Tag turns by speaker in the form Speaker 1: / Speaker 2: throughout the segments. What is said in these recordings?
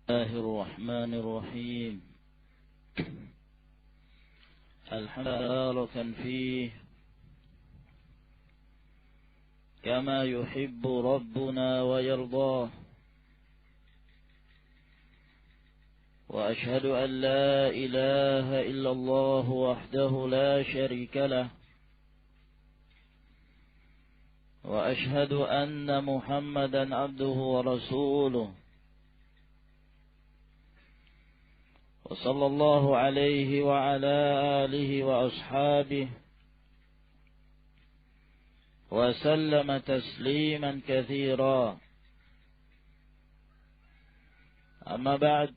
Speaker 1: الله الرحمن الرحيم. الحمد لله فيه كما يحب ربنا ويرضاه، وأشهد أن لا إله إلا الله وحده لا شريك له، وأشهد أن محمدا عبده ورسوله، وصلى الله عليه وعلى آله وأصحابه وسلم تسليما كثيرا. أما بعد،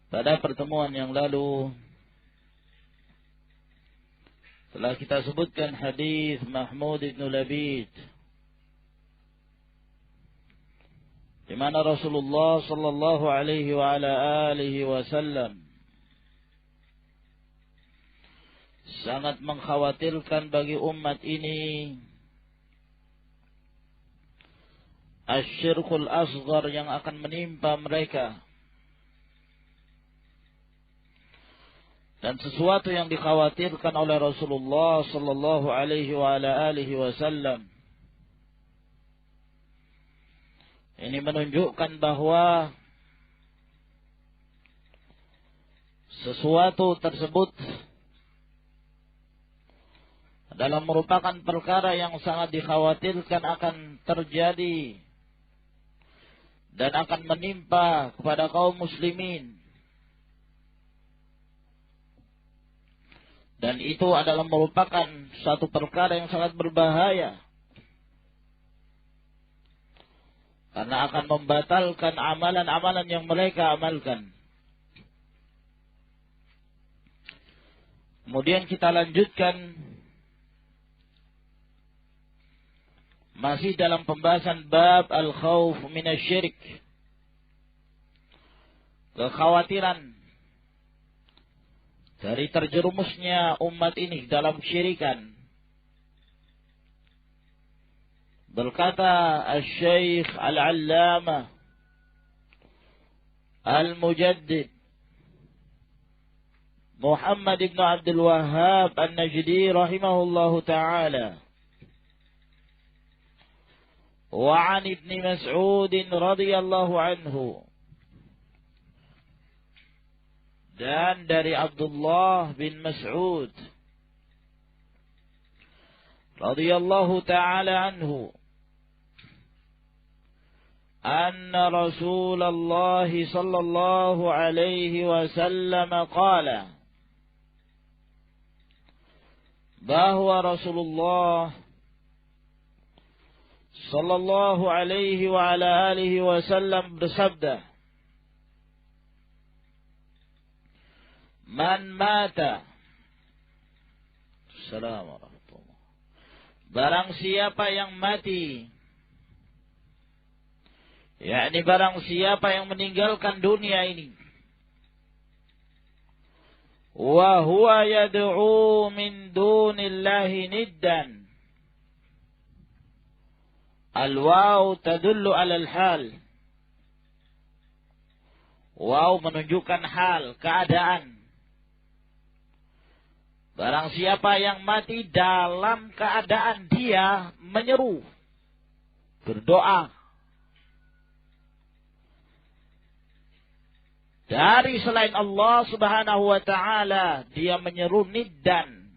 Speaker 1: pada pertemuan yang lalu telah kita sebutkan hadis Mahmud ibn Labid, di mana Rasulullah sallallahu alaihi wa ala alihi wasallam sangat mengkhawatirkan bagi umat ini asyirkul asghar yang akan menimpa mereka, dan sesuatu yang dikhawatirkan oleh Rasulullah sallallahu alaihi wa ala alihi wasallam ini menunjukkan bahwa sesuatu tersebut adalah merupakan perkara yang sangat dikhawatirkan akan terjadi dan akan menimpa kepada kaum muslimin. Dan itu adalah merupakan satu perkara yang sangat berbahaya, karena akan membatalkan amalan-amalan yang mereka amalkan. Kemudian kita lanjutkan masih dalam pembahasan bab al-khawf minasyirik, kekhawatiran dari terjerumusnya umat ini dalam syirikan. Berkata Al-Syeikh Al-Allamah Al-Mujaddid Muhammad ibn Abdul Wahhab An-Najdi rahimahullahu ta'ala, wa an ibn Mas'ud radhiyallahu anhu, dan dari Abdullah bin Mas'ud radhiyallahu ta'ala anhu, anna Rasulullah sallallahu alaihi wasallam qala, bahwa Rasulullah sallallahu alaihi wa ala alihi wasallam bersabda, man mata, assalamualaikum, barang siapa yang mati, yakni barang siapa yang meninggalkan dunia ini, wa huwa yad'u min dunillahi niddan, al-waw tadullu ala al-hal, waw menunjukkan hal, keadaan. Barang siapa yang mati dalam keadaan dia menyeru, berdoa dari selain Allah subhanahu wa ta'ala, dia menyeru niddan.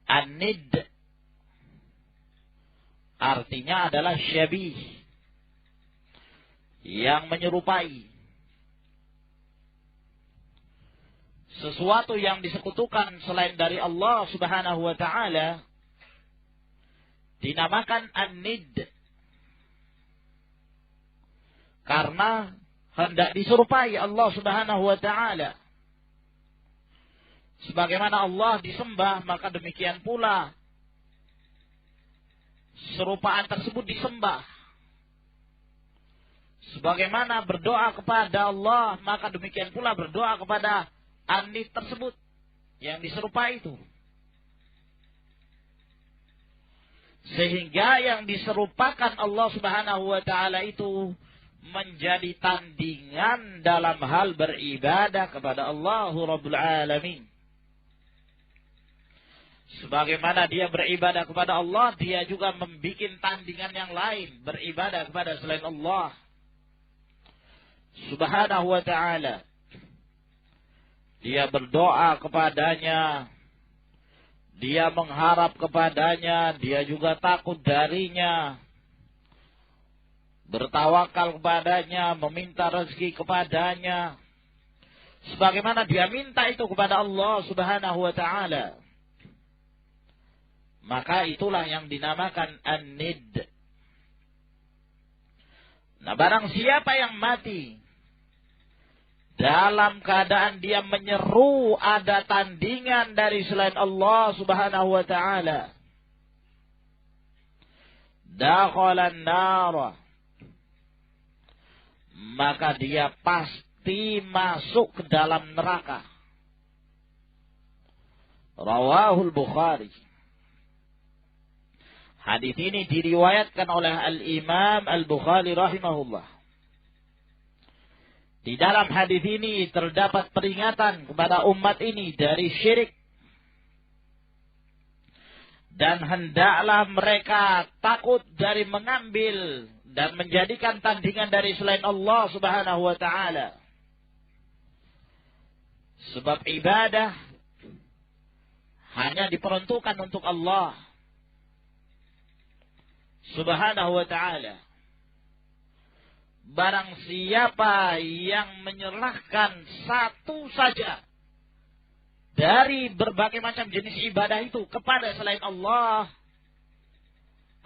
Speaker 1: An-nidd artinya adalah syabih, yang menyerupai, sesuatu yang disekutukan selain dari Allah subhanahu wa ta'ala dinamakan an-nidd, karena hendak diserupai Allah subhanahu wa ta'ala. Sebagaimana Allah disembah, maka demikian pula serupaan tersebut disembah. Sebagaimana berdoa kepada Allah, maka demikian pula berdoa kepada an-nidd tersebut yang diserupai itu. Sehingga yang diserupakan Allah Subhanahu wa ta'ala itu menjadi tandingan dalam hal beribadah kepada Allah Rabbul Alamin. Sebagaimana dia beribadah kepada Allah, dia juga membuat tandingan yang lain, beribadah kepada selain Allah Subhanahu wa ta'ala. Dia berdoa kepadanya, dia mengharap kepadanya, dia juga takut darinya, bertawakal kepadanya, meminta rezeki kepadanya. Sebagaimana dia minta itu kepada Allah Subhanahu wa ta'ala. Maka itulah yang dinamakan an-nid. Nah, barang siapa yang mati dalam keadaan dia menyeru ada tandingan dari selain Allah Subhanahu wa ta'ala, dakhalan nar, maka dia pasti masuk ke dalam neraka. Rawahul Bukhari. Hadis ini diriwayatkan oleh Al-Imam Al-Bukhari rahimahullah. Di dalam hadis ini terdapat peringatan kepada umat ini dari syirik. Dan hendaklah mereka takut dari mengambil dan menjadikan tandingan dari selain Allah Subhanahu wa ta'ala. Sebab ibadah hanya diperuntukkan untuk Allah Subhanahu wa ta'ala. Barang siapa yang menyerahkan satu saja dari berbagai macam jenis ibadah itu kepada selain Allah,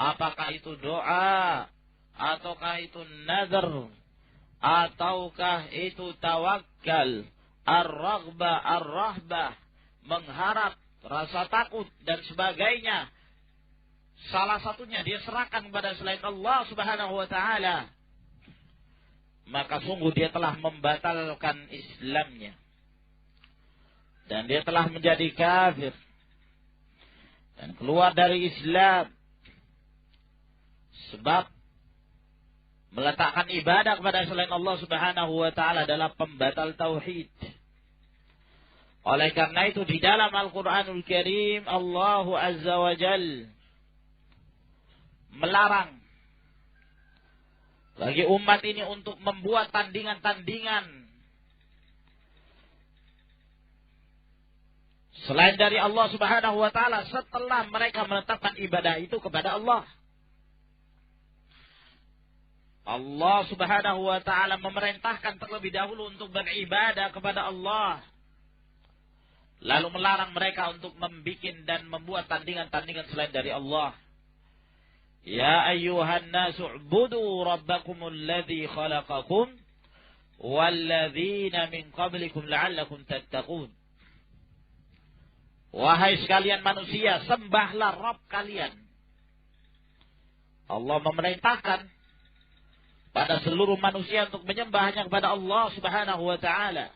Speaker 1: apakah itu doa, ataukah itu nazar, ataukah itu tawakal, ar-raghbah, ar-rahbah, mengharap, rasa takut dan sebagainya, salah satunya dia serahkan kepada selain Allah Subhanahu wa ta'ala, maka sungguh dia telah membatalkan Islamnya dan dia telah menjadi kafir dan keluar dari Islam. Sebab meletakkan ibadah kepada selain Allah Subhanahu wa ta'ala adalah pembatal tauhid. Oleh karena itu di dalam Al-Quranul Karim Allah Azza wa Jalla melarang bagi umat ini untuk membuat tandingan-tandingan selain dari Allah Subhanahu wa ta'ala setelah mereka menetapkan ibadah itu kepada Allah. Allah Subhanahu wa ta'ala memerintahkan terlebih dahulu untuk beribadah kepada Allah, lalu melarang mereka untuk membuat dan membuat tandingan-tandingan selain dari Allah. Ya ayyuhan nasu ubudu rabbakumul ladzi khalaqakum walladzina min qablikum la'allakum tattaqun. Wahai sekalian manusia, sembahlah Rabb kalian. Allah memerintahkan pada seluruh manusia untuk menyembah hanya kepada Allah Subhanahu wa ta'ala.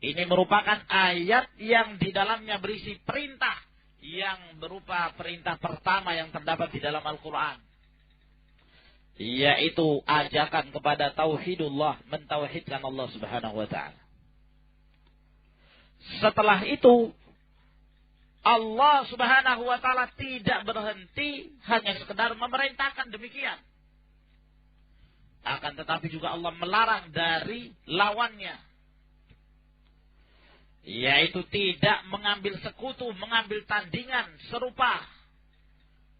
Speaker 1: Ini merupakan ayat yang di dalamnya berisi perintah yang berupa perintah pertama yang terdapat di dalam Al-Quran, yaitu ajakan kepada tauhidullah, mentauhidkan Allah Subhanahu wa ta'ala. Setelah itu Allah Subhanahu wa ta'ala tidak berhenti hanya sekedar memerintahkan demikian, akan tetapi juga Allah melarang dari lawannya, yaitu tidak mengambil sekutu, mengambil tandingan serupa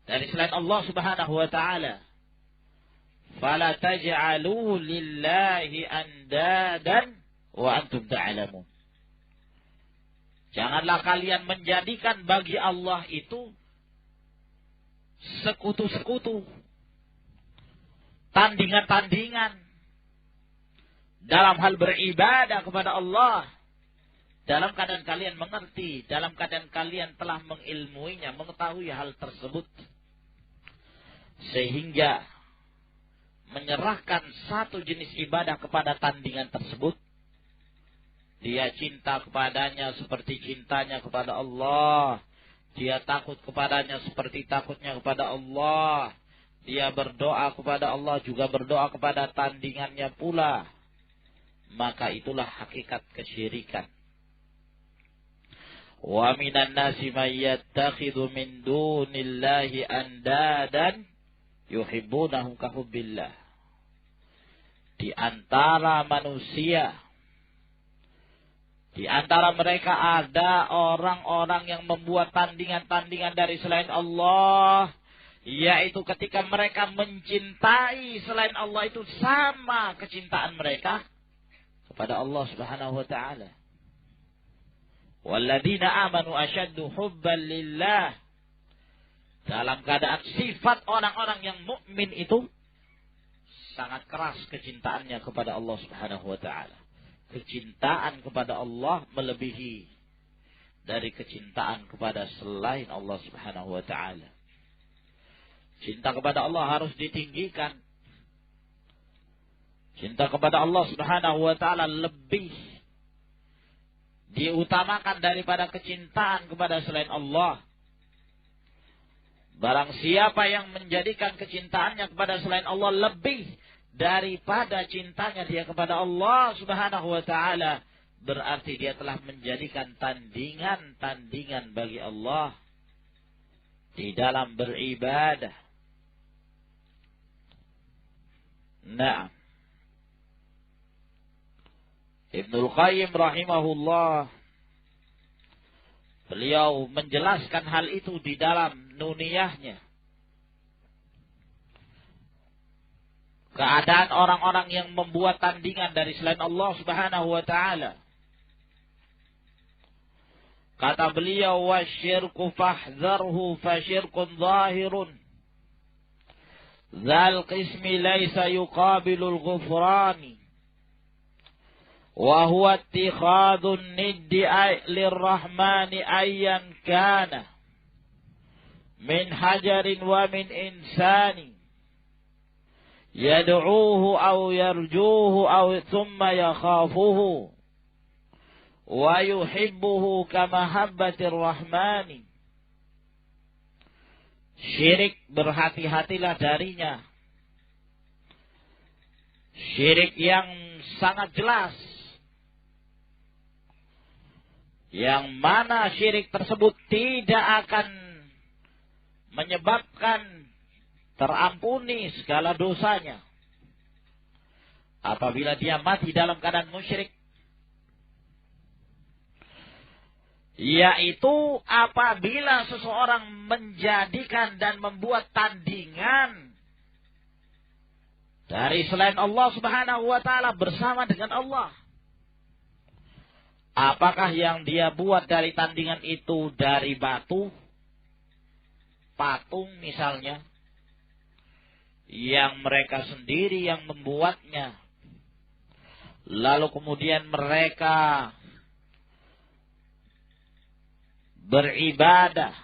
Speaker 1: dari selain Allah Subhanahu wa ta'ala. Fala taj'alu lillahi andadan wa antum ta'lamun. Janganlah kalian menjadikan bagi Allah itu sekutu-sekutu, tandingan-tandingan dalam hal beribadah kepada Allah, dalam keadaan kalian mengerti, dalam keadaan kalian telah mengilmuinya, mengetahui hal tersebut, sehingga menyerahkan satu jenis ibadah kepada tandingan tersebut, dia cinta kepadanya seperti cintanya kepada Allah, dia takut kepadanya seperti takutnya kepada Allah. Dia berdoa kepada Allah juga berdoa kepada tandingannya pula. Maka itulah hakikat kesyirikan. Wa minan nasi may yattakhidhu min dunillahi andadan yuhibbunahum ka hubbillah. Di antara manusia, di antara mereka ada orang-orang yang membuat tandingan-tandingan dari selain Allah, yaitu ketika mereka mencintai selain Allah itu sama kecintaan mereka kepada Allah Subhanahu wa taala. Walladzina amanu asyaddu hubban lillah. Dalam keadaan sifat orang-orang yang mukmin itu sangat keras kecintaannya kepada Allah Subhanahu wa taala. Kecintaan kepada Allah melebihi dari kecintaan kepada selain Allah Subhanahu wa taala. Cinta kepada Allah harus ditinggikan. Cinta kepada Allah Subhanahu wa taala lebih diutamakan daripada kecintaan kepada selain Allah. Barang siapa yang menjadikan kecintaannya kepada selain Allah lebih daripada cintanya dia kepada Allah Subhanahu wa taala, berarti dia telah menjadikan tandingan-tandingan bagi Allah di dalam beribadah. Nah, Ibnul Qayyim rahimahullah, beliau menjelaskan hal itu di dalam nuniyahnya. Keadaan orang-orang yang membuat tandingan dari selain Allah Subhanahu wa taala. Kata beliau, wasyirku fahzarhu fasyirkun zahirun. Dzal qismi laisa yuqabilul ghufrani. Wa huwa ittikhadun niddi lirrahmani ayyan kana. Min hajarin wa min insani. Yad'uuhu aw yarjuuhu aw thumma yakhafuhu wa yuhibbuhu kama habbatir rahmani. Syirik, berhati-hatilah darinya. Syirik yang sangat jelas, yang mana syirik tersebut tidak akan menyebabkan terampuni segala dosanya apabila dia mati dalam keadaan musyrik, yaitu apabila seseorang menjadikan dan membuat tandingan dari selain Allah Subhanahu wa taala bersama dengan Allah. Apakah yang dia buat dari tandingan itu dari batu, patung misalnya, yang mereka sendiri yang membuatnya, lalu kemudian mereka beribadah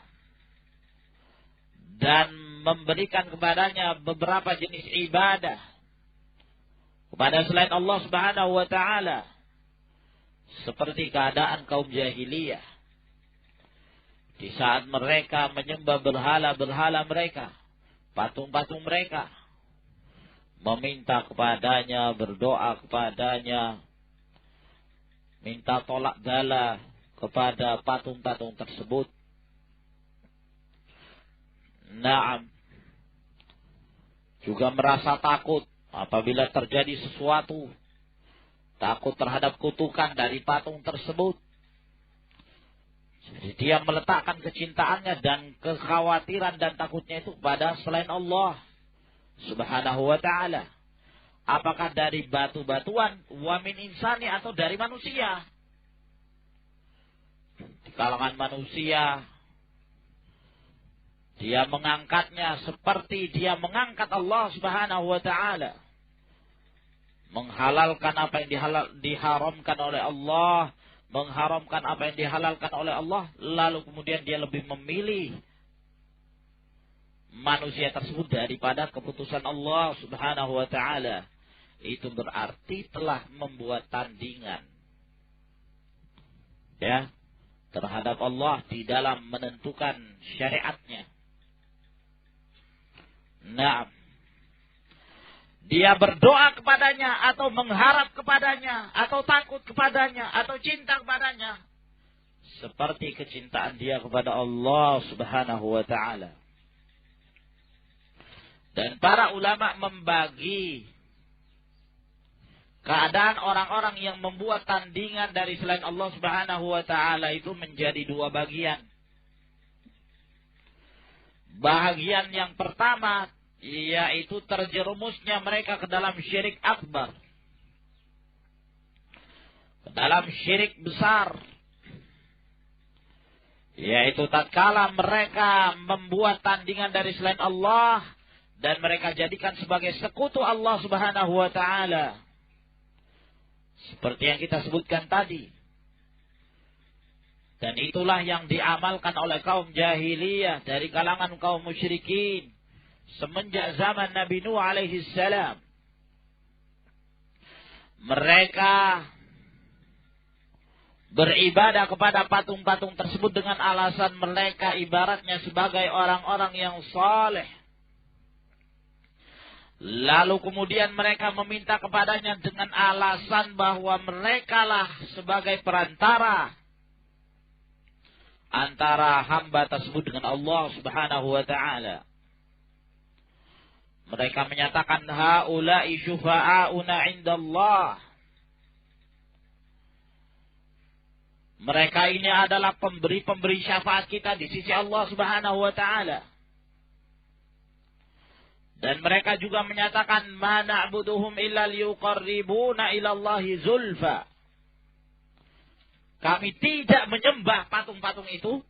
Speaker 1: dan memberikan kepadanya beberapa jenis ibadah kepada selain Allah Subhanahu wa taala, seperti keadaan kaum jahiliyah di saat mereka menyembah berhala-berhala mereka, patung-patung mereka, meminta kepadanya, berdoa kepadanya, minta tolak bala kepada patung-patung tersebut. Naam, juga merasa takut apabila terjadi sesuatu, takut terhadap kutukan dari patung tersebut. Jadi dia meletakkan kecintaannya dan kekhawatiran dan takutnya itu pada selain Allah Subhanahu wa ta'ala. Apakah dari batu-batuan, wamin insani, atau dari manusia. Di kalangan manusia, dia mengangkatnya seperti dia mengangkat Allah Subhanahu wa ta'ala. Menghalalkan apa yang diharamkan oleh Allah, mengharamkan apa yang dihalalkan oleh Allah, lalu kemudian dia lebih memilih manusia tersebut daripada keputusan Allah Subhanahu wa ta'ala. Itu berarti telah membuat tandingan. Ya, terhadap Allah di dalam menentukan syariatnya. Nah, dia berdoa kepadanya atau mengharap kepadanya atau takut kepadanya atau cinta kepadanya seperti kecintaan dia kepada Allah Subhanahu wa taala. Dan para ulama membagi keadaan orang-orang yang membuat tandingan dari selain Allah Subhanahu wa taala itu menjadi dua bagian. Bahagian yang pertama yaitu terjerumusnya mereka ke dalam syirik akbar, ke dalam syirik besar, yaitu tatkala mereka membuat tandingan dari selain Allah dan mereka jadikan sebagai sekutu Allah Subhanahu wa taala. Seperti yang kita sebutkan tadi. Dan itulah yang diamalkan oleh kaum jahiliyah dari kalangan kaum musyrikin semenjak zaman Nabi Nuh alaihi salam. Mereka beribadah kepada patung-patung tersebut dengan alasan mereka ibaratnya sebagai orang-orang yang saleh. Lalu kemudian mereka meminta kepadanya dengan alasan bahwa merekalah sebagai perantara antara hamba tersebut dengan Allah Subhanahu wa taala. Mereka menyatakan haula'i syufa'auna 'indallah. Mereka ini adalah pemberi-pemberi syafaat kita di sisi Allah Subhanahu wa taala. Dan mereka juga menyatakan ma na'buduhum illa liyuqarribuna ila Allahi zulfa. Kami tidak menyembah patung-patung itu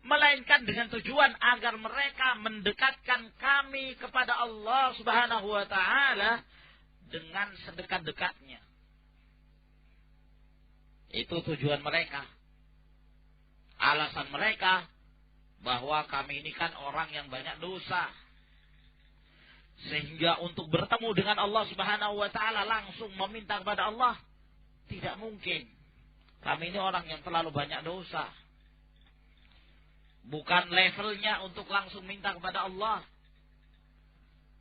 Speaker 1: melainkan dengan tujuan agar mereka mendekatkan kami kepada Allah Subhanahu wa taala dengan sedekat-dekatnya. Itu tujuan mereka. Alasan mereka bahwa kami ini kan orang yang banyak dosa. Sehingga untuk bertemu dengan Allah Subhanahu wa taala langsung meminta kepada Allah tidak mungkin. Kami ini orang yang terlalu banyak dosa. Bukan levelnya untuk langsung minta kepada Allah.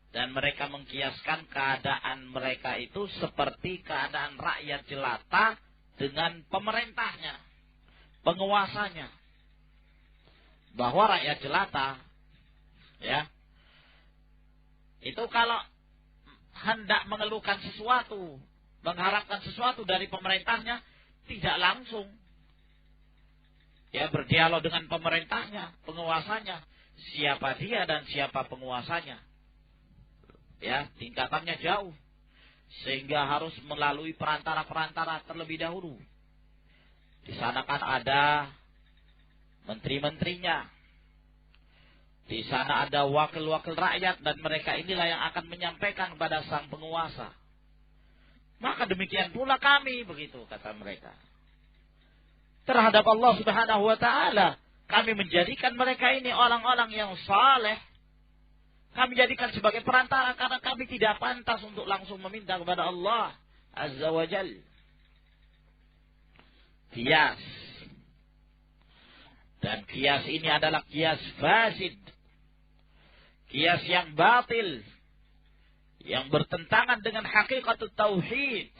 Speaker 1: Dan mereka mengkiaskan keadaan mereka itu seperti keadaan rakyat jelata dengan pemerintahnya, penguasanya. Bahwa rakyat jelata, ya, itu kalau hendak mengeluhkan sesuatu, mengharapkan sesuatu dari pemerintahnya, tidak langsung. Ya, berdialog dengan pemerintahnya, penguasanya. Siapa dia dan siapa penguasanya. Ya, tingkatannya jauh. Sehingga harus melalui perantara-perantara terlebih dahulu. Di sana kan ada menteri-menterinya. Di sana ada wakil-wakil rakyat dan mereka inilah yang akan menyampaikan kepada sang penguasa. Maka demikian pula kami, begitu kata mereka. Terhadap Allah Subhanahu wa taala, kami menjadikan mereka ini orang-orang yang saleh. Kami jadikan sebagai perantara karena kami tidak pantas untuk langsung meminta kepada Allah Azza wa Jal. Qiyas. Dan qiyas ini adalah qiyas fasid. Qiyas yang batil. Yang bertentangan dengan hakikatut tauhid.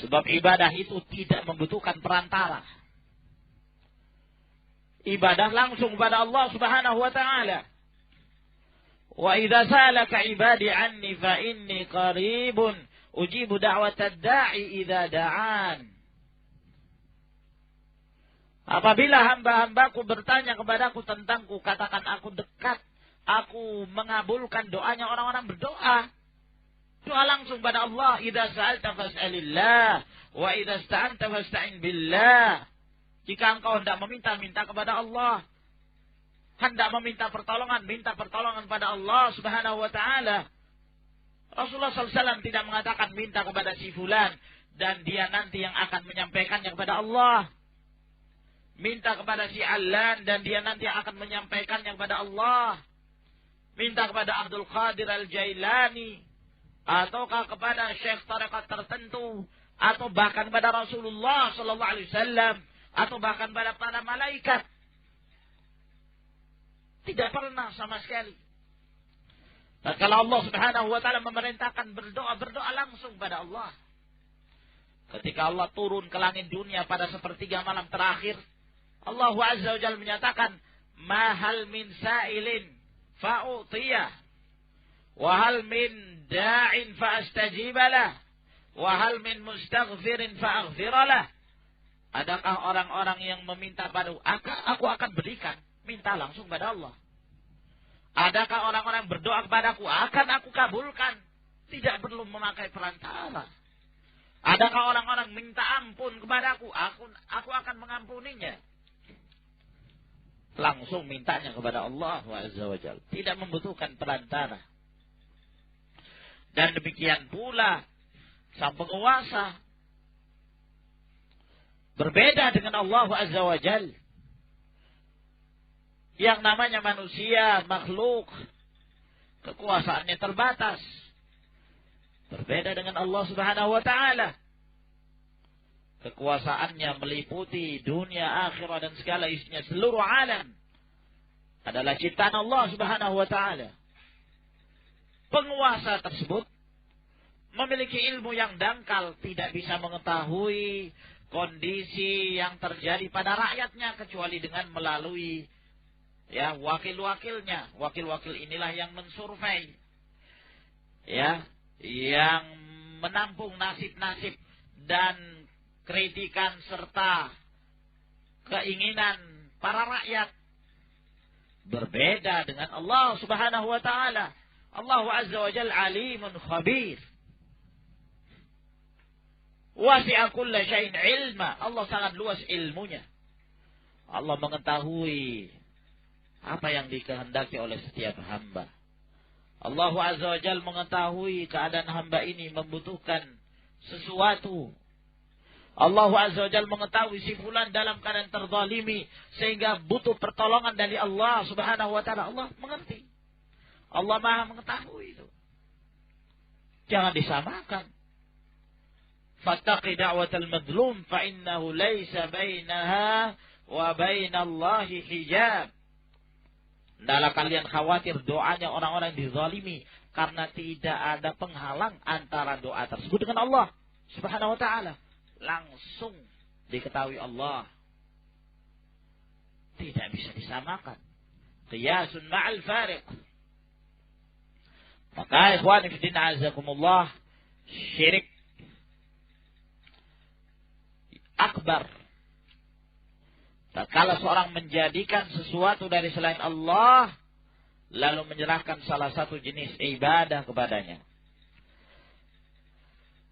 Speaker 1: Sebab ibadah itu tidak membutuhkan perantara. Ibadah langsung kepada Allah Subhanahu wa taala. Wa idza salaka ibadi anni fa inni qaribun ujibu da'watad da'i idza da'an. Apabila hamba-hambaku bertanya kepadaku tentangku, katakan aku dekat. Aku mengabulkan doanya orang-orang berdoa. Doa langsung pada Allah. Idza sa'alta fas'alillah. Wa idza ista'anta fasta'in billah. Jika engkau hendak meminta, minta kepada Allah. Hendak meminta pertolongan, minta pertolongan pada Allah Subhanahu wa ta'ala. Rasulullah SAW tidak mengatakan minta kepada si fulan. Dan dia nanti yang akan menyampaikannya kepada Allah. Minta kepada si Allan dan dia nanti akan menyampaikannya kepada Allah. Minta kepada Abdul Qadir Al-Jailani. Ataukah kepada syekh tarekat tertentu. atau bahkan pada Rasulullah sallallahu alaihi wasallam, atau bahkan pada para malaikat. Tidak pernah sama sekali. Dan kalau Allah Subhanahu wa taala memerintahkan berdoa langsung pada Allah. Ketika Allah turun ke langit dunia pada sepertiga malam terakhir, Allah Azza wa Jalla menyatakan, "Ma hal min sa'ilin fa'utiyah, wa hal min da'in fa'astajibalah, wa hal min mustaghfirin fa'aghfiralah." Adakah orang-orang yang meminta padaku, aku akan berikan. Minta langsung pada Allah. Adakah orang-orang berdoa kepadaku, akan aku kabulkan. Tidak perlu memakai perantara. Adakah orang-orang minta ampun kepadaku, aku akan mengampuninya. Langsung mintanya kepada Allah Azza wa Jalla. Tidak membutuhkan perantara. Dan demikian pula sang penguasa. Berbeda dengan Allah Azza wa Jalla. Yang namanya manusia, makhluk, kekuasaannya terbatas. Berbeda dengan Allah Subhanahu wa taala. Kekuasaannya meliputi dunia, akhirat dan segala isinya, seluruh alam. Adalah ciptaan Allah Subhanahu wa taala. Penguasa tersebut memiliki ilmu yang dangkal, tidak bisa mengetahui kondisi yang terjadi pada rakyatnya kecuali dengan melalui wakil-wakilnya. Wakil-wakil inilah yang mensurvei, yang menampung nasib-nasib dan kritikan serta keinginan para rakyat. Berbeda dengan Allah Subhanahu wa taala. Allah Azza wa Jalla alimun khabir. Wasi'a kulla syai'in ilma. Allah sangat luas ilmunya. Allah mengetahui apa yang dikehendaki oleh setiap hamba. Allah Azza wa Jalla mengetahui keadaan hamba ini membutuhkan sesuatu. Allah Azza wa Jalla mengetahui si fulan dalam keadaan terzalimi sehingga butuh pertolongan dari Allah Subhanahu wa taala. Allah mengerti. Allah Maha mengetahui itu. Jangan disamakan. Fattaqi da'watal madlum fa innahu laisa bainaha wa bainallahi hijab. Hendaklah kalian khawatir doanya orang-orang yang dizalimi, karena tidak ada penghalang antara doa tersebut dengan Allah Subhanahu wa taala. Langsung diketahui Allah. Tidak bisa disamakan. Qiyasun ma'al fariq. Maka ikhwani fi din azakumullah, syirik akbar. Tatkala seorang menjadikan sesuatu dari selain Allah, lalu menyerahkan salah satu jenis ibadah kepadanya.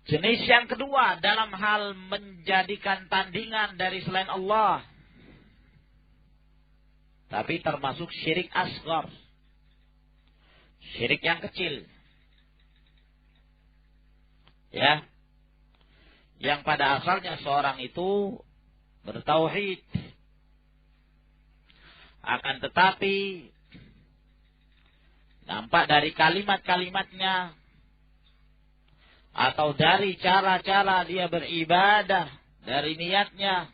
Speaker 1: Jenis yang kedua dalam hal menjadikan tandingan dari selain Allah. Tapi termasuk syirik asghar. Syirik yang kecil. Yang pada asalnya seorang itu bertauhid. Akan tetapi nampak dari kalimat-kalimatnya atau dari cara-cara dia beribadah, dari niatnya,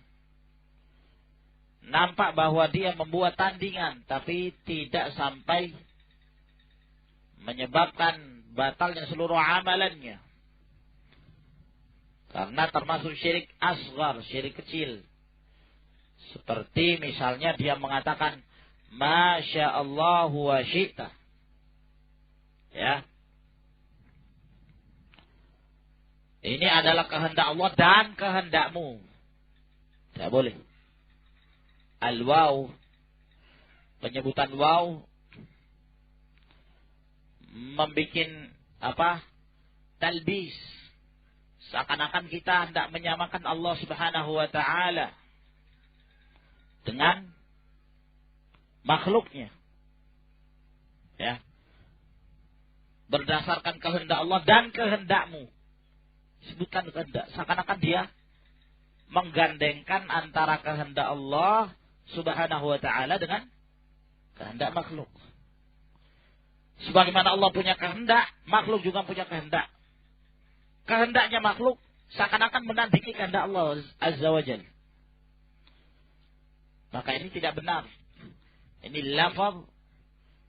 Speaker 1: nampak bahwa dia membuat tandingan, tapi tidak sampai menyebabkan batalnya seluruh amalannya. Karena termasuk syirik asghar, syirik kecil. Seperti misalnya dia mengatakan Masya Allah wa syi'ta. Ini adalah kehendak Allah dan kehendakmu. Tidak boleh. Al-waw, penyebutan waw membuat talbis. Seakan-akan kita hendak menyamakan Allah Subhanahu wa taala dengan makhluknya. Berdasarkan kehendak Allah dan kehendakmu. Sebutkan kehendak. Seakan-akan dia menggandengkan antara kehendak Allah Subhanahu wa ta'ala dengan kehendak makhluk. Sebagaimana Allah punya kehendak, makhluk juga punya kehendak. Kehendaknya makhluk seakan-akan menandingi kehendak Allah Azza wa Jalla. Maka ini tidak benar. Ini lafaz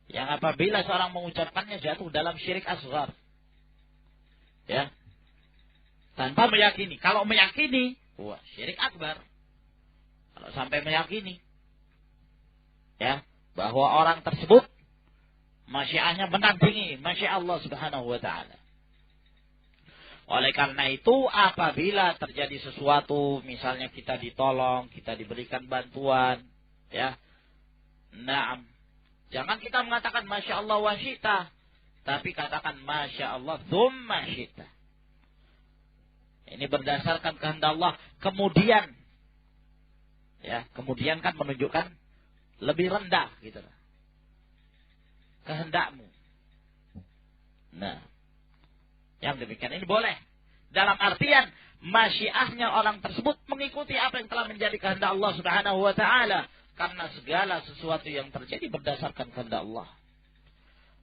Speaker 1: yang apabila seorang mengucapkannya jatuh dalam syirik asghar. Ya. Tanpa meyakini. Kalau meyakini, wah, syirik akbar. Kalau sampai meyakini, ya, bahwa orang tersebut masyiahnya menandingi masyiah Allah Subhanahu wa taala. Oleh karena itu, apabila terjadi sesuatu, misalnya kita ditolong, kita diberikan bantuan, ya. Naam. Jangan kita mengatakan masya Allah wa syita, tapi katakan masya Allah tsumma syita. Ini berdasarkan kehendak Allah. Kemudian, ya, kemudian kan menunjukkan lebih rendah, gitu. Kehendakmu. Nah, yang demikian ini boleh. Dalam artian masyiahnya orang tersebut mengikuti apa yang telah menjadi kehendak Allah Subhanahu wa taala. Karena segala sesuatu yang terjadi berdasarkan kehendak Allah.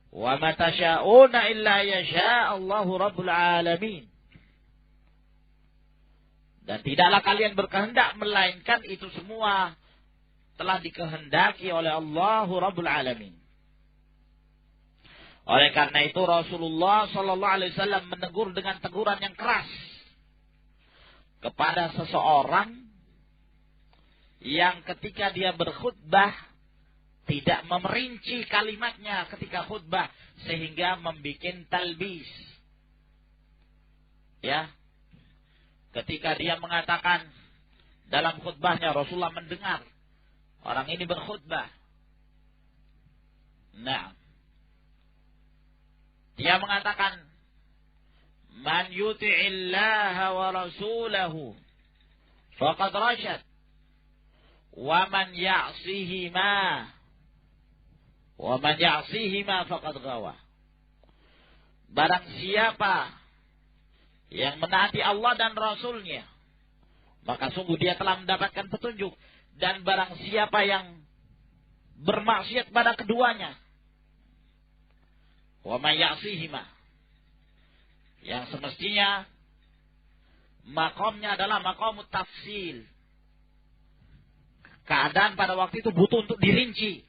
Speaker 1: Wa ma tasyauna illa yasha Allahu rabbul alamin. Dan tidaklah kalian berkehendak melainkan itu semua telah dikehendaki oleh Allahu rabbul alamin. Oleh karena itu Rasulullah sallallahu alaihi wasallam menegur dengan teguran yang keras kepada seseorang yang ketika dia berkhutbah tidak memerinci kalimatnya ketika khutbah sehingga membuat talbis. Ya. Ketika dia mengatakan dalam khutbahnya, Rasulullah mendengar orang ini berkhutbah. Nah, dia mengatakan, "Man yuti'illaha wa rasulahu faqad rasyad. Wa man ya'sihima faqad ghawa." Barang siapa yang menaati Allah dan Rasulnya, maka sungguh dia telah mendapatkan petunjuk. Dan barang siapa yang bermaksiat pada keduanya, wa man ya'sihima, yang semestinya makomnya adalah makom tafsil. Keadaan pada waktu itu butuh untuk dirinci.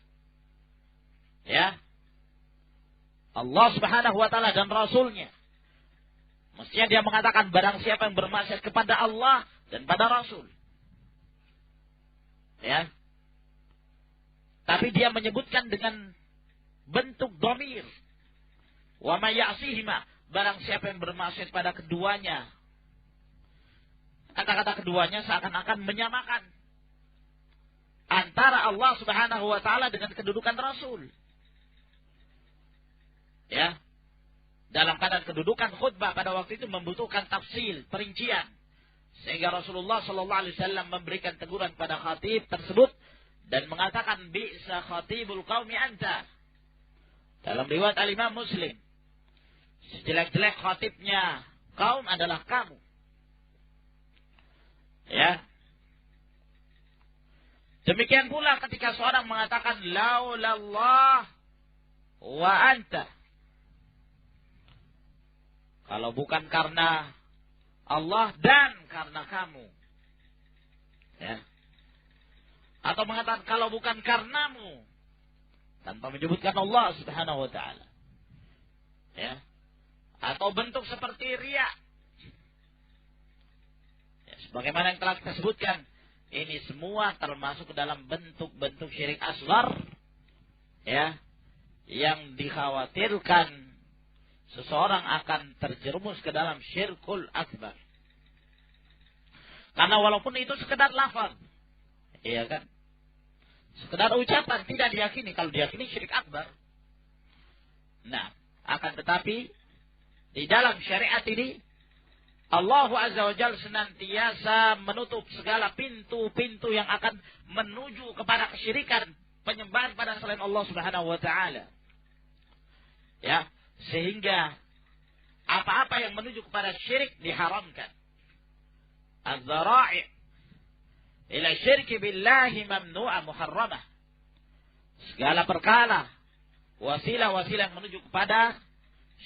Speaker 1: Ya. Allah Subhanahu wa taala dan Rasulnya. Mestinya dia mengatakan barang siapa yang bermaksiat kepada Allah dan pada Rasul. Ya. Tapi dia menyebutkan dengan bentuk dhamir. Wa may ya'sihima, barang siapa yang bermaksiat pada keduanya. Kata-kata keduanya seakan-akan menyamakan antara Allah Subhanahu wa taala dengan kedudukan Rasul. Ya. Dalam keadaan kedudukan khutbah pada waktu itu membutuhkan tafsil, perincian. Sehingga Rasulullah sallallahu alaihi wasallam memberikan teguran pada khatib tersebut dan mengatakan bi'sa khatibul qaumi anta. Dalam riwayat Al-Imam Muslim, sejelek-jelek khatibnya kaum adalah kamu. Ya. Demikian pula ketika seorang mengatakan laulallah wa anta. Kalau bukan karena Allah dan karena kamu. Ya. Atau mengatakan kalau bukan karenamu, tanpa menyebutkan Allah Subhanahu wa taala. Ya. Atau bentuk seperti riya. Ya, sebagaimana yang telah kita sebutkan, ini semua termasuk ke dalam bentuk-bentuk syirik asghar, ya, yang dikhawatirkan seseorang akan terjerumus ke dalam syirkul akbar. Karena walaupun itu sekedar lafaz, iya kan, sekedar ucapan, tidak diyakini. Kalau diyakini syirik akbar. Nah, akan tetapi di dalam syariat ini Allah Azza wa Jalla senantiasa menutup segala pintu-pintu yang akan menuju kepada kesyirikan, penyembahan pada selain Allah Subhanahu wa taala. Ya, sehingga apa-apa yang menuju kepada syirik diharamkan. Az-zara'i' ila syirki billahi mamnu'a muharramah. Segala perkara, wasilah-wasilah yang menuju kepada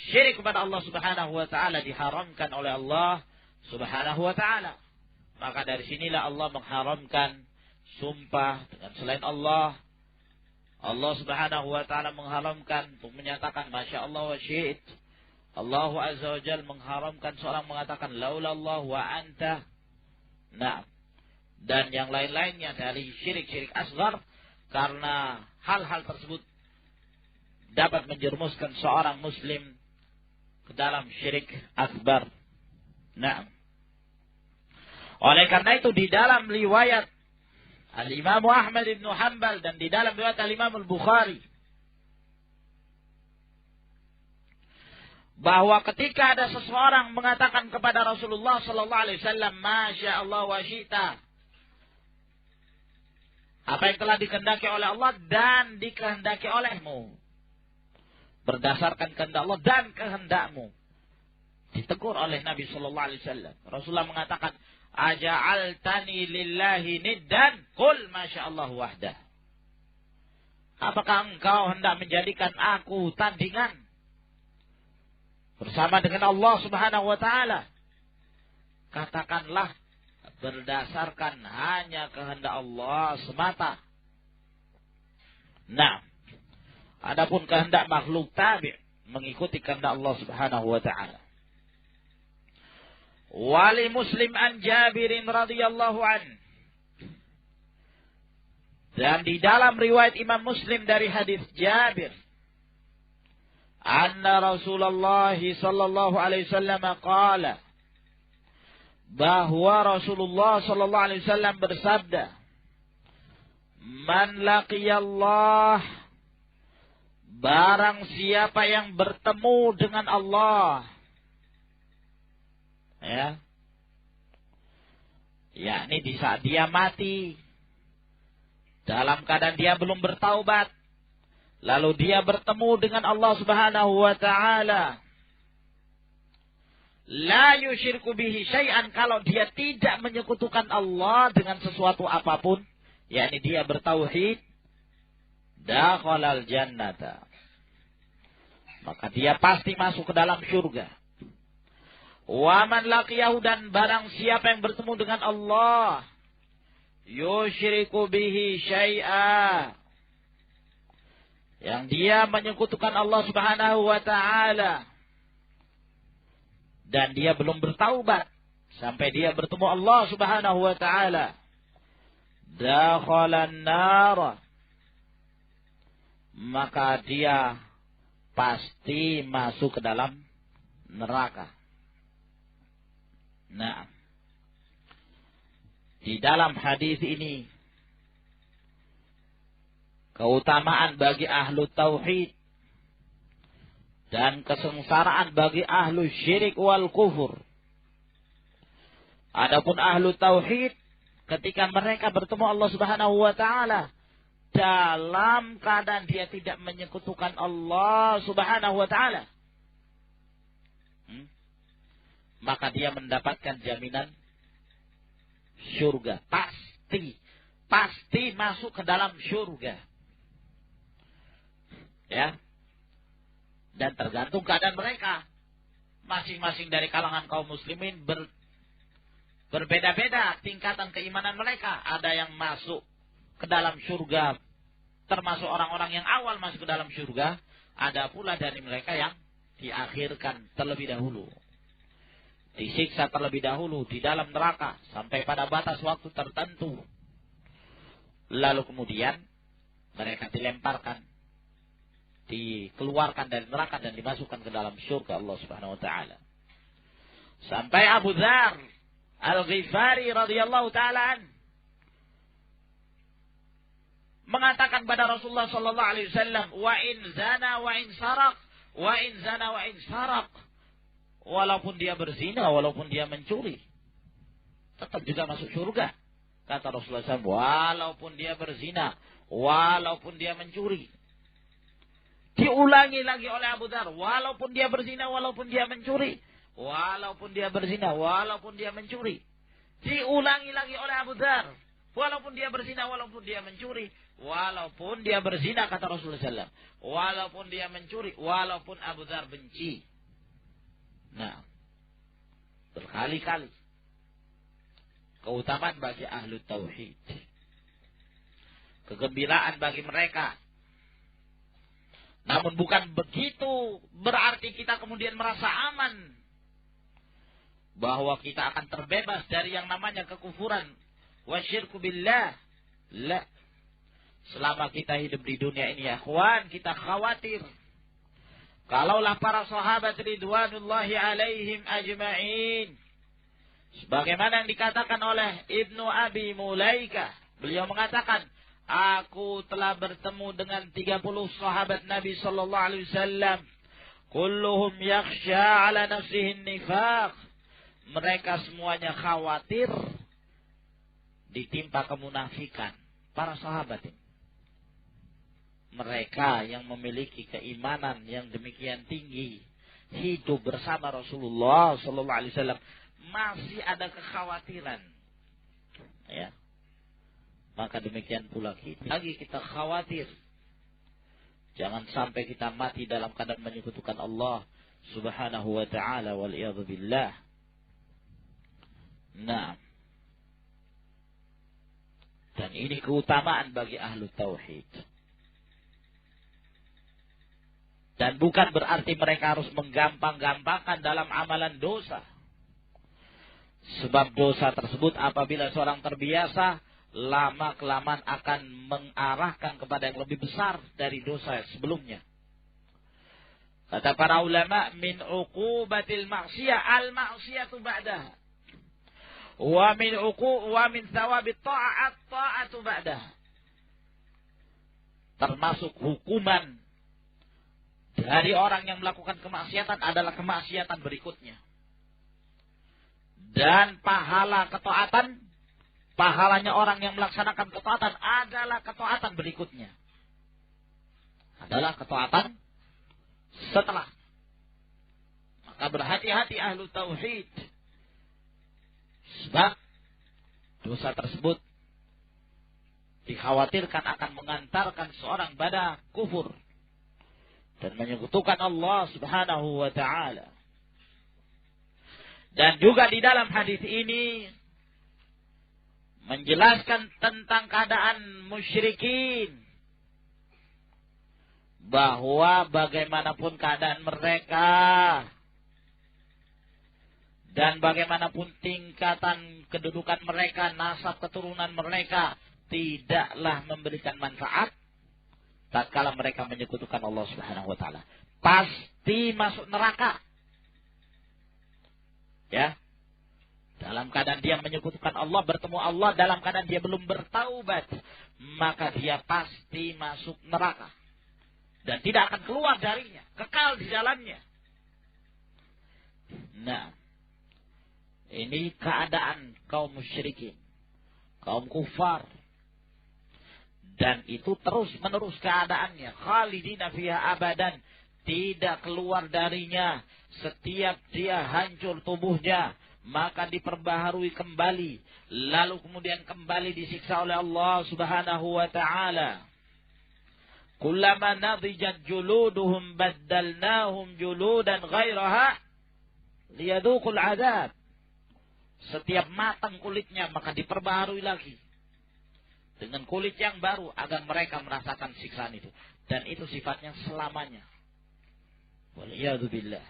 Speaker 1: syirik kepada Allah Subhanahu wa taala diharamkan oleh Allah Subhanahu wa ta'ala. Maka dari sinilah Allah mengharamkan sumpah dengan selain Allah. Allah Subhanahu wa ta'ala mengharamkan untuk menyatakan Masya Allah wa syi'it. Allah Azza wa Jal mengharamkan seorang mengatakan laulallah wa anta. Nah, dan yang lain-lainnya dari syirik-syirik asghar, karena hal-hal tersebut dapat menjerumuskan seorang muslim ke dalam syirik akbar. Nah, oleh karena itu di dalam riwayat Al-Imam Ahmad ibn Hanbal dan di dalam riwayat Al-Imam Al-Bukhari, bahwa ketika ada seseorang mengatakan kepada Rasulullah sallallahu alaihi wasallam, Masya Allah wa syi'ta, apa yang telah dikehendaki oleh Allah dan dikehendaki olehmu, berdasarkan kehendak Allah dan kehendakmu, ditegur oleh Nabi sallallahu alaihi wasallam. Rasulullah mengatakan, aja'altani lillahi niddan qul Masya Allah wahdah. Apakah engkau hendak menjadikan aku tandingan bersama dengan Allah Subhanahu wa ta'ala? Katakanlah berdasarkan hanya kehendak Allah semata. Nah, adapun kehendak makhluk tabi' mengikuti kehendak Allah Subhanahu wa ta'ala. Wali Muslim an Jabirin radhiyallahu an. Dan di dalam riwayat Imam Muslim dari hadis Jabir, anna Rasulullah sallallahu alaihi wasallam qala, bahwa Rasulullah sallallahu alaihi wasallam bersabda, man laqiyallah, barang siapa yang bertemu dengan Allah, yakni di saat dia mati dalam keadaan dia belum bertaubat, lalu dia bertemu dengan Allah Subhanahu wa ta'ala, la yusyirku bihi syai'an, kalau dia tidak menyekutukan Allah dengan sesuatu apapun, yakni dia bertauhid, dakhalal jannata, maka dia pasti masuk ke dalam surga. Wa man laqiyahu, dan barang siapa yang bertemu dengan Allah, yusyriku bihi syai'a, yang dia menyekutukan Allah Subhanahu wa ta'ala, dan dia belum bertaubat sampai dia bertemu Allah Subhanahu wa ta'ala, dakhalan nar, maka dia pasti masuk ke dalam neraka. Nah, di dalam hadis ini keutamaan bagi ahlu tauhid dan kesengsaraan bagi ahlu syirik wal kufur. Adapun ahlu tauhid, ketika mereka bertemu Allah Subhanahu wa ta'ala dalam keadaan dia tidak menyekutukan Allah Subhanahu wa ta'ala, maka dia mendapatkan jaminan syurga. Pasti masuk ke dalam syurga. Ya. Dan tergantung keadaan mereka. Masing-masing dari kalangan kaum muslimin berbeda-beda tingkatan keimanan mereka. Ada yang masuk ke dalam syurga, termasuk orang-orang yang awal masuk ke dalam syurga. Ada pula dari mereka yang diakhirkan terlebih dahulu, disiksa terlebih dahulu di dalam neraka sampai pada batas waktu tertentu, lalu kemudian mereka dilemparkan, dikeluarkan dari neraka dan dimasukkan ke dalam surga Allah Subhanahu wa ta'ala. Sampai Abu Dzar Al-Ghifari radhiyallahu ta'ala mengatakan pada Rasulullah sallallahu alaihi wasallam, wa in zana wa in saraq, wa in zana wa in saraq, walaupun dia berzina, walaupun dia mencuri, tetap juga masuk surga. Kata Rasulullah SAW, walaupun dia berzina, walaupun dia mencuri. Diulangi lagi oleh Abu Dzar, walaupun dia berzina, walaupun dia mencuri, walaupun dia berzina, walaupun dia mencuri. Diulangi lagi oleh Abu Dzar, walaupun dia berzina, walaupun dia mencuri, walaupun dia berzina, kata Rasulullah SAW, walaupun dia mencuri, walaupun Abu Dzar benci. Nah, Berkali-kali. Keutamaan bagi ahlu tauhid. Kegembiraan bagi mereka. Namun bukan begitu berarti kita kemudian merasa aman. Bahwa kita akan terbebas dari yang namanya kekufuran. Wasyirku billah. La. Selama kita hidup di dunia ini ya ikhwan, kita khawatir. Kalaulah para sahabat ridwanullahi alaihim ajma'in. Sebagaimana yang dikatakan oleh Ibnu Abi Mulaika. Beliau mengatakan, aku telah bertemu dengan 30 sahabat Nabi sallallahu alaihi wasallam. Kulluhum yakhsha ala nafsihi nifaq. Mereka semuanya khawatir ditimpa kemunafikan. Para sahabat ini. Mereka yang memiliki keimanan yang demikian tinggi, hidup bersama Rasulullah sallallahu alaihi wasallam, masih ada kekhawatiran. Ya. Maka demikian pula kita khawatir. Jangan sampai kita mati dalam keadaan menyekutukan Allah Subhanahu wa taala wal iyadzu billah. Nah. Dan ini keutamaan bagi ahlu tauhid. Dan bukan berarti mereka harus menggampang-gampangkan dalam amalan dosa. Sebab dosa tersebut apabila seorang terbiasa, lama-kelamaan akan mengarahkan kepada yang lebih besar dari dosa sebelumnya. Kata para ulama, min uqubatil ma'siyah al-ma'siyatu ba'daha. Wa min thawabit ta'atu ba'daha. Termasuk hukuman dari orang yang melakukan kemaksiatan adalah kemaksiatan berikutnya. Dan pahala ketaatan, pahalanya orang yang melaksanakan ketaatan adalah ketaatan berikutnya. Adalah ketaatan setelah. Maka berhati-hati ahlu tauhid. Sebab dosa tersebut dikhawatirkan akan mengantarkan seorang pada kufur dan menyekutukan Allah Subhanahu wa taala. Dan juga di dalam hadis ini menjelaskan tentang keadaan musyrikin, bahwa bagaimanapun keadaan mereka dan bagaimanapun tingkatan kedudukan mereka, nasab keturunan mereka, tidaklah memberikan manfaat tatkala mereka menyekutukan Allah Subhanahu wa taala. Pasti masuk neraka. Ya. Dalam keadaan dia menyekutukan Allah, bertemu Allah dalam keadaan dia belum bertaubat, maka dia pasti masuk neraka. Dan tidak akan keluar darinya, kekal di dalamnya. Nah, ini keadaan kaum musyrikin, kaum kufar. Dan itu terus menerus keadaannya. Khalidina fiha abadan. Tidak keluar darinya. Setiap dia hancur tubuhnya, maka diperbaharui kembali. Lalu kemudian kembali disiksa oleh Allah Subhanahu wa ta'ala. Kullama nadijat juluduhum baddalnahum juludan ghairaha liyadukul azab. Setiap matang kulitnya, maka diperbaharui lagi dengan kulit yang baru agar mereka merasakan siksaan itu. Dan itu sifatnya selamanya. Waliyadzubillah.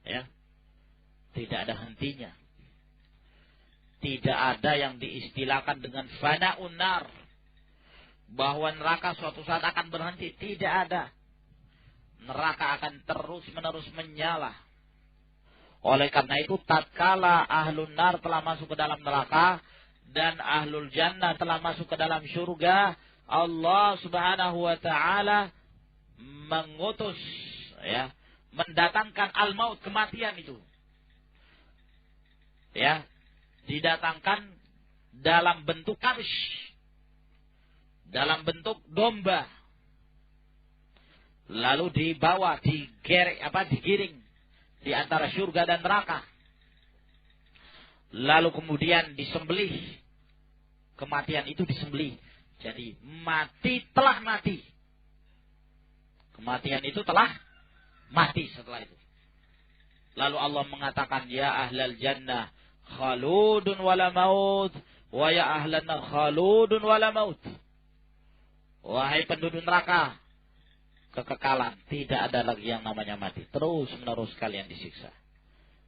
Speaker 1: Ya. Tidak ada hentinya. Tidak ada yang diistilahkan dengan fana'un nar, bahwa neraka suatu saat akan berhenti. Tidak ada. Neraka akan terus-menerus menyala. Oleh karena itu, tatkala ahlun nar telah masuk ke dalam neraka dan ahlul jannah telah masuk ke dalam surga, Allah Subhanahu wa ta'ala mengutus, ya, mendatangkan al-maut, kematian itu. Ya, didatangkan dalam bentuk kabsh, dalam bentuk domba. Lalu dibawa, digiring di antara surga dan neraka. Lalu kemudian disembelih. Kematian itu disembelih. Jadi telah mati. Kematian itu telah mati setelah itu. Lalu Allah mengatakan, ya ahlal jannah khaludun wala maut, wa ya ahlan nar khaludun wala maut. Wahai penduduk neraka, kekekalan, tidak ada lagi yang namanya mati. Terus menerus kalian disiksa.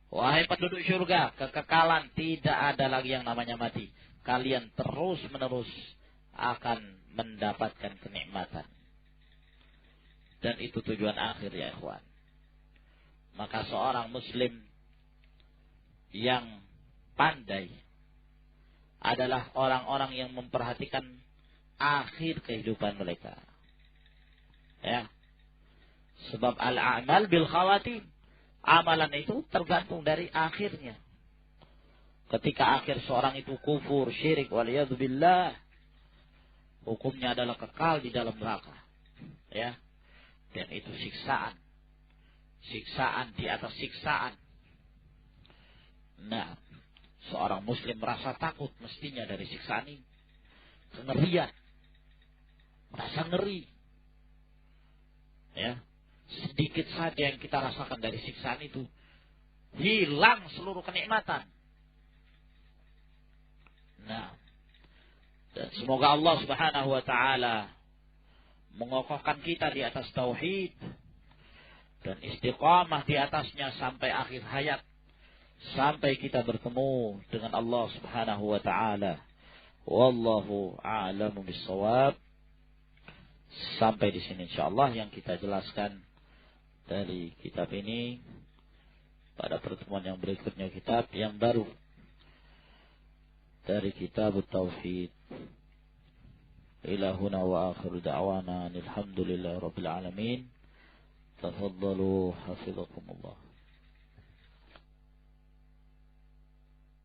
Speaker 1: Wahai penduduk surga, kekekalan, tidak ada lagi yang namanya mati. Kalian terus menerus akan mendapatkan kenikmatan. Dan itu tujuan akhir ya ikhwan. Maka seorang muslim yang pandai adalah orang-orang yang memperhatikan akhir kehidupan mereka. Ya. Sebab al-a'mal bil khawatim. Amalan itu tergantung dari akhirnya. Ketika akhir seorang itu kufur, syirik, waliyadzubillah, hukumnya adalah kekal di dalam neraka. Ya. Dan itu siksaan. Siksaan di atas siksaan. Nah, seorang muslim merasa takut mestinya dari siksaan ini. Kengerian. Merasa ngeri. Ya. Sedikit saja yang kita rasakan dari siksaan itu, hilang seluruh kenikmatan. Nah, dan semoga Allah Subhanahu wa taala mengokohkan kita di atas tauhid dan istiqamah di atasnya sampai akhir hayat, sampai kita bertemu dengan Allah Subhanahu wa taala. Wallahu a'lamu bis-shawab. Sampai di sini insyaallah yang kita jelaskan dari kitab ini. Pada pertemuan yang berikutnya kitab yang baru dari kitab Tauhid. Ila huna wa akhiru da'wana alhamdulillahi rabbil alamin. Tafaddalu hafizakumullah.